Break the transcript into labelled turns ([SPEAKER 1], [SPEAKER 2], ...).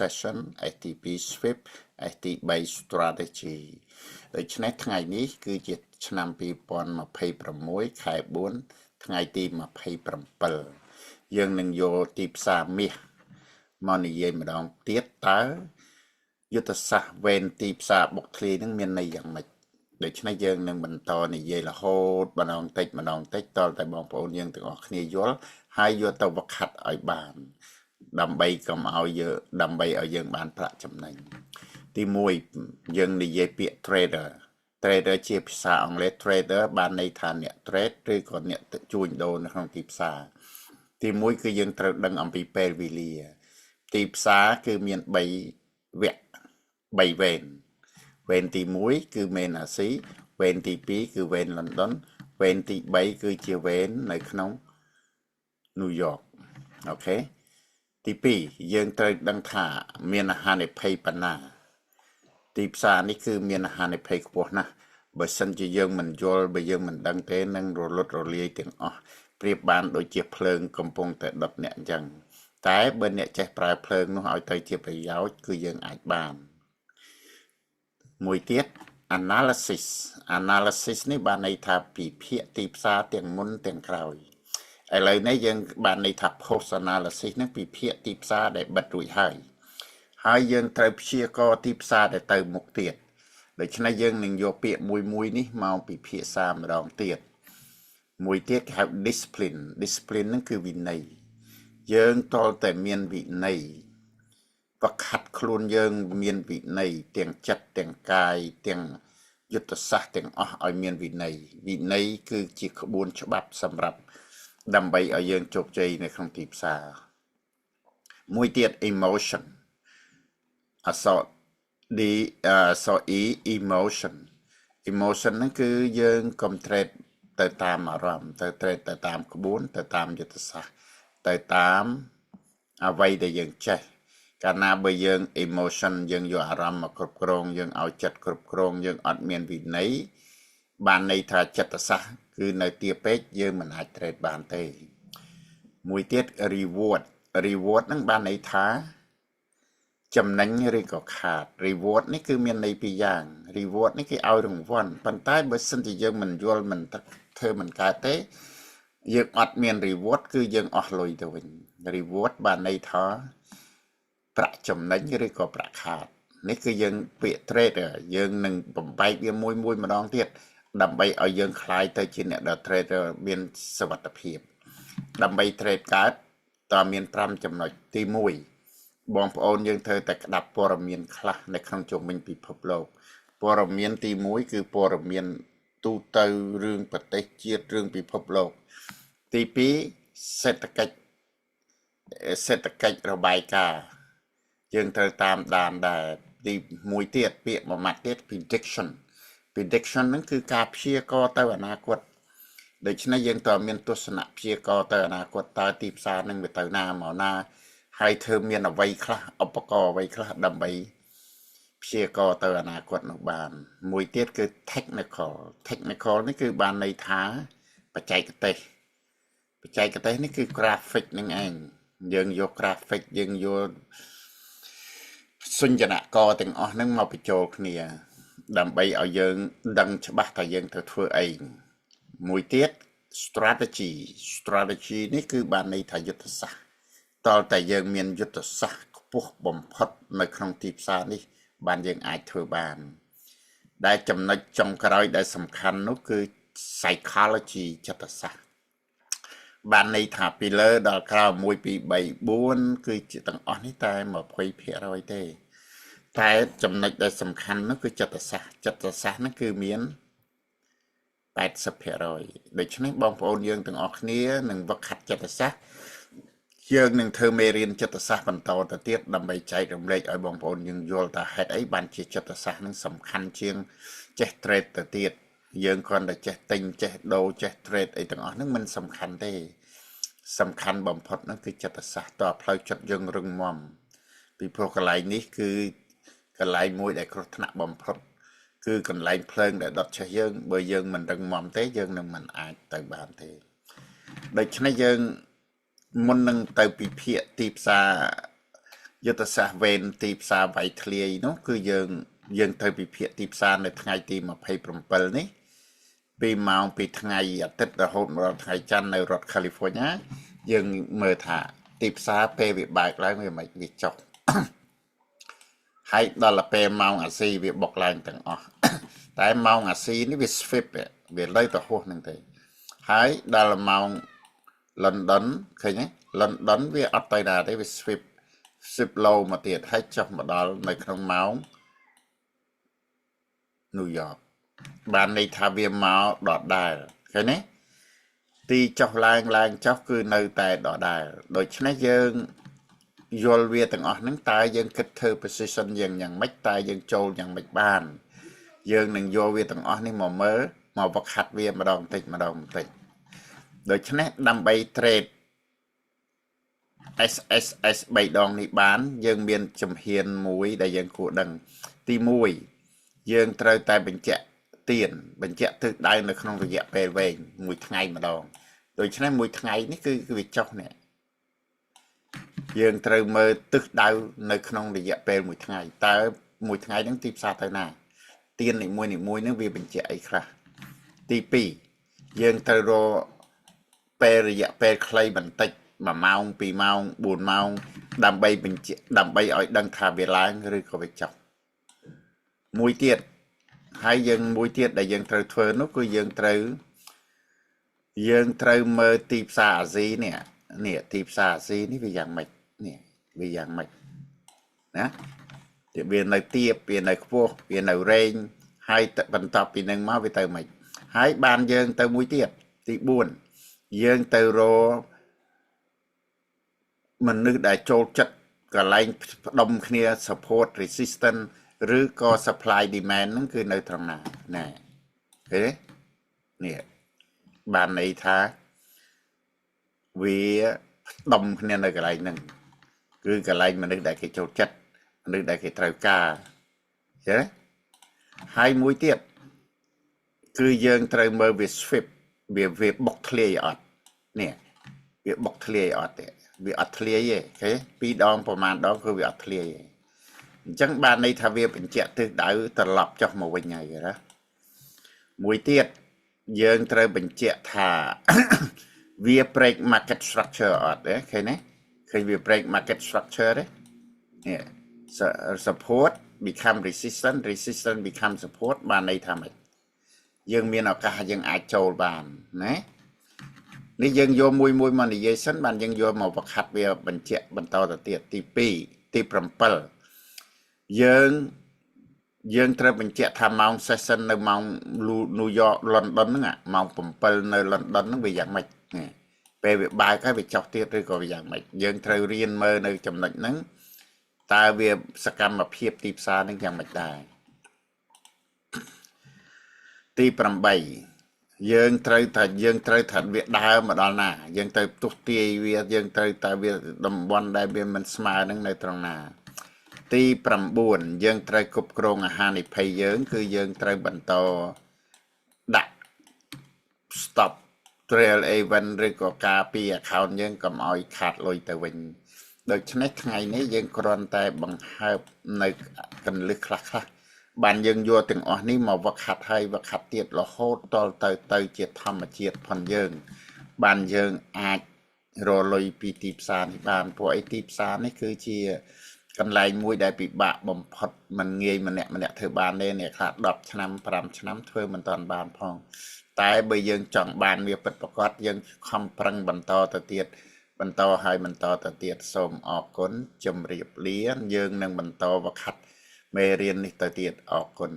[SPEAKER 1] session ឯទី2 swift ឯទី3 strategy ដូច្នេះថ្ងៃនេះគឺជាឆ្នាំ2026ខែ4ថ្ងៃទី27យើងនឹងយកទីផ្សារមាសមកនិយាយម្ដងទៀតតើយុទ្ធសាស្ត្រវេនទីផ្សារបុកធ្លាយនឹងមានន័យយ៉ាងម៉េចដូច្នេះយើងនឹងបន្តនិយាយរហូតម្ដងតិចតតែបងប្អូនយើងទាំងអស់គ្នាយល់ហើយយកទៅវឹកហាត់ឲ្យបានដើម្បីកុំឲ្យយើងបានប្រាក់ចំណេញទី1យើងនិយាយពាក្យ trader ជាភាសាអង់គ្លេស trader បានន័យថាអ្នក trade ឬក៏អ្នកជួញដូរនៅក្នុងទីផ្សារទី1គឺយើងត្រូវដឹងអំពីពេលវេលាទីផ្សារគឺមាន3វគ្គ3វេនវេនទី1គឺមេនអាស៊ីវេនទី2គឺវេនលន់ដុនវេនទី3គឺជាវេននៅក្នុងញូវយ៉កអូខេទី2យើងត្រូវដឹងថាមានហានិភ័យប៉ុណ្ណាទីផ្សារនេះគឺមានហានិភ័យខ្ពស់ណាស់បើសិនជាយើងមិនយល់បើយើងមិនដឹងទេនឹងរលត់រលាយទាំងអស់ប្រៀបបានដូចជាភ្លើងកំពុងតែដុតអ្នកអញ្ចឹងតែបើអ្នកចេះប្រើភ្លើងនោះឲ្យទៅជាប្រយោជន៍គឺយើងអាចបានមួយទៀត analysis នេះបានន័យថាពិភាក្សាទីផ្សារទាំងមុនទាំងក្រោយឥឡូវនេះយើងបានន័យថា post analysis នឹងពិភាក្សាទីផ្សារដែលបិទរួចហើយយើងត្រូវព្យាករណ៍ទីផ្សារដែលទៅមុខទៀតដូច្នេះយើងនឹងយកពាក្យមួយនេះមកពិភាក្សម្ដងទៀតមួយទៀតគេហៅ discipline ហ្នឹងគឺវិន័យយើងតលតែមានវិន័យវឹកហាត់ខ្លួនយើងមានវិន័យទាំងចិត្តទាំងកាយទាំងយុទ្ធសាស្ត្រទាំងអស់ឲ្យមានវិន័យគឺជាក្បួនច្បាប់សម្រាប់ដើម្បីឲ្យយើងជោគជ័យនៅក្នុងទីផ្សារមួយទៀត emotion អក្សរ emotion ហ្នឹងគឺយើងកុំ trade ទៅតាមអារម្មណ៍ទៅ trade ទៅតាមក្បួនទៅតាមយុទ្ធសាស្ត្រទៅតាមអ្វីដែលយើងចេះកាលណាបើយើង emotion យើងយកអារម្មណ៍មកគ្រប់គ្រងយើងឲ្យចិត្តគ្រប់គ្រងយើងអត់មានវិន័យបានន័យថាចិត្តសាស្ត្រគឺនៅទាបពេកយើងមិនអាច trade បានទេមួយទៀត reward ហ្នឹងបានន័យថាចំណេញឬក៏ខាត reward នេះគឺមានន័យពីរយ៉ាង reward នេះគេឲ្យរង្វាន់ប៉ុន្តែបើសិនជាយើងមិនយល់មិនធ្វើមិនកើតទេយើងអត់មាន reward គឺយើងអស់លុយទៅវិញ reward បានន័យថាប្រាក់ចំណេញឬក៏ប្រាក់ខាតនេះគឺយើងពាក្យ trader យើងនឹងបំបែកវាមួយម្ដងទៀតដើម្បីឲ្យយើងคล้ายទៅជាអ្នកដែល trader មានសុវត្ថិភាពដើម្បី trade កើតតើមាន5ចំណុចទី1បងប្អូនយើងត្រូវតែក្តាប់ព័ត៌មានខ្លះនៅក្នុងជុំវិញពិភពលោកព័ត៌មានទី1គឺព័ត៌មានទូទៅរឿងប្រទេសជាតិរឿងពិភពលោកទី2សេដ្ឋកិច្ចរបាយការណ៍យើងត្រូវតាមដានដែរទី1ទៀតពាក្យមួយម៉ាត់ទៀត prediction ហ្នឹងគឺការព្យាករណ៍ទៅអនាគតដូច្នេះយើងត្រូវមានទស្សនៈព្យាករណ៍ទៅអនាគតតើទីផ្សារនឹងវាទៅណាមកណាហើយធ្វើមានអ្វីខ្លះឧបករណ៍អ្វីខ្លះដើម្បីព្យាករណ៍ទៅអនាគតនោះបានមួយទៀតគឺ technical នេះគឺបានន័យថាបច្ចេកទេសនេះគឺ graphic នឹងឯងយើងយក graphic យើងយកសញ្ញនករទាំងអស់ហ្នឹងមកបញ្ចូលគ្នាដើម្បីឲ្យយើងដឹងច្បាស់ថាយើងត្រូវធ្វើអីមួយទៀត strategy នេះគឺបានន័យថាយុទ្ធសាស្ត្រតើតែយើងមានយុទ្ធសាស្ត្រខ្ពស់បំផុតនៅក្នុងទីផ្សារនេះបានយើងអាចធ្វើបានដែលចំណុចចុងក្រោយដែលសំខាន់នោះគឺ psychology ចិត្តសាស្ត្របានន័យថាពីលើដល់ក្រោម1 2 3 4គឺជាទាំងអស់នេះតែ20% ទេតែចំណុចដែលសំខាន់នោះគឺចិត្តសាស្ត្រហ្នឹងគឺមាន80% ដូច្នេះបងប្អូនយើងទាំងអស់គ្នានឹងវឹកហាត់ចិត្តសាស្ត្រយើងនឹងធ្វើមេរៀនចិត្តសាស្ត្របន្តទៅទៀតដើម្បីចែករំលែកឲ្យបងប្អូនយើងយល់ថាហេតុអីបានជាចិត្តសាស្ត្រនឹងសំខាន់ជាងចេះ trade ទៅទៀតយើងគ្រាន់តែចេះទិញចេះដូរចេះ trade អីទាំងអស់ហ្នឹងមិនសំខាន់ទេសំខាន់បំផុតនោះគឺចិត្តសាស្ត្រតើផ្លូវចិត្តយើងរឹងមាំពីព្រោះកន្លែងនេះគឺកន្លែងមួយដែលគ្រោះថ្នាក់បំផុតគឺកន្លែងភ្លើងដែលដុតឆេះយើងបើយើងមិនរឹងមាំទេយើងនឹងមិនអាចទៅបានទេដូច្នេះយើងមុននឹងទៅពិភាក្សា យុទ្ធសាស្ត្រវេនទីផ្សារវាយធ្លាយនោះគឺយើងត្រូវពិភាក្សាទីផ្សារនៅថ្ងៃទី27នេះពីម៉ោងពីថ្ងៃអាទិត្យរហូតមកដល់ថ្ងៃច័ន្ទនៅរដ្ឋ California យើងមើលថាទីផ្សារពេលវាបើកឡើងវាមិនវាចុះហើយដល់ពេលម៉ោងអាស៊ីវាបុកឡើងទាំងអស់តែម៉ោងអាស៊ីនេះវា sweep វាលើទៅហួសហ្នឹងទេហើយដល់ម៉ោង London ឃើញទេ London វាអត់ទៅណាទេវា sweep low មកទៀតហើយចុះមកដល់នៅក្នុងម៉ោង New York បានន័យថាវាមកដដែលឃើញទេទីចុះឡើងចុះគឺនៅតែដដែលដូច្នេះយើងយល់វាទាំងអស់ហ្នឹងតើយើងគិតធ្វើ position យើងយ៉ាងម៉េចតើយើងចូលយ៉ាងម៉េចបានយើងនឹងយកវាទាំងអស់នេះមកមើលមកវឹកហាត់វាម្ដងបន្តិចម្ដងបន្តិចដូច្នេះដើម្បី trade SSS 3ដងនេះបានយើងមានជំហានមួយដែលយើងគួរដឹងទី1យើងត្រូវតែបញ្ជាក់ទិសដៅនៅក្នុងរយៈពេលវែងមួយថ្ងៃម្ដងដូច្នេះមួយថ្ងៃនេះគឺវាចុះនេះយើងត្រូវមើលទិសដៅនៅក្នុងរយៈពេលមួយថ្ងៃតើមួយថ្ងៃហ្នឹងទីផ្សារទៅណាទៀននីមួយហ្នឹងវាបញ្ជាក់អីខ្លះទី2យើងត្រូវរកពេលរយៈពេលខ្លីបន្តិច1ម៉ោង2ម៉ោង4ម៉ោងដើម្បីបញ្ជាក់ដើម្បីឲ្យដឹងថាវាឡើងឬក៏វាចុះមួយទៀតហើយយើងមួយទៀតដែលយើងត្រូវធ្វើនោះគឺយើងត្រូវមើលទីផ្សារអាស៊ីនេះទីផ្សារអាស៊ីនេះវាយ៉ាងម៉េចនេះវាយ៉ាងម៉េចណាវានៅទាបវានៅខ្ពស់វានៅរែងហើយបន្ទាប់ពីនឹងមកវាទៅម៉េចហើយបានយើងទៅមួយទៀតទី4យើងទៅរកមនុស្សដែលចូលចិត្តកន្លែងផ្ដុំគ្នា support resistance ឬក៏ supply demand ហ្នឹងគឺនៅត្រង់ណាណែឃើញទេនេះបានន័យថាវាផ្ដុំគ្នានៅកន្លែងហ្នឹងគឺកន្លែងមនុស្សដែលគេចូលចិត្តមនុស្សដែលគេត្រូវការឃើញទេហើយមួយទៀតគឺយើងត្រូវមើលវា sweep វាបុកធ្លាយអត់នេះវាបុកធ្លាយអត់ទេវាអត់ធ្លាយទេឃើញ2ដងប្រហែលដងគឺវាអត់ធ្លាយទេអញ្ចឹងបានន័យថាវាបញ្ជាក់ទិសដៅត្រឡប់ចុះមកវិញហើយណាមួយទៀតយើងត្រូវបញ្ជាក់ថាវា break market structure អត់ទេឃើញទេឃើញវា break market structure ទេនេះ support become resistance become support បានន័យថាម៉េចយើងមានឱកាសយើងអាចចូលបានណានេះយើងយកមួយមកនិយាយសិនបានយើងយកមកវឹកហាត់វាបញ្ជាក់បន្តទៅទៀតទី2ទី7យើងត្រូវបញ្ជាក់ថាម៉ោង session នៅម៉ោង New York London ហ្នឹងម៉ោង7នៅ London ហ្នឹងវាយ៉ាងម៉េចពេលវាបើកហើយវាចុះទៀតឬក៏វាយ៉ាងម៉េចយើងត្រូវរៀនមើលនៅចំណុចហ្នឹងតើវាសកម្មភាពទីផ្សារហ្នឹងយ៉ាងម៉េចដែរទី8យើងត្រូវថាវាដើរមកដល់ណាយើងត្រូវទុះទាយវាយើងត្រូវតែវាតំបន់ដែលវាមិនស្មើនឹងនៅត្រង់ណាទី9យើងត្រូវគ្រប់គ្រងអាហារនិភ័យយើងគឺយើងត្រូវបន្តដាក់ stop trail event ឬក៏ការពី account យើងកុំឲ្យខាតលុយទៅវិញដូច្នេះថ្ងៃនេះយើងគ្រាន់តែបង្ហើបនៅកន្លឹះខ្លះបានយើងយកទាំងអស់នេះមកវឹកហាត់ហើយវឹកហាត់ទៀតរហូតដល់ទៅជាធម្មជាតិផងយើងបានយើងអាចរលុយពីទីផ្សារនេះបានព្រោះអីទីផ្សារនេះគឺជាកន្លែងមួយដែលពិបាកបំផុតមិនងាយម្នាក់ធ្វើបានទេអ្នកខ្លះ10ឆ្នាំ5ឆ្នាំធ្វើមិនតាន់បានផងតែបើយើងចង់បានវាពិតប្រាកដយើងខំប្រឹងបន្តទៅទៀតសូមអរគុណជម្រាបលាយើងនឹងបន្តវឹកហាត់មេរៀននេះទៅទៀតអរគុណ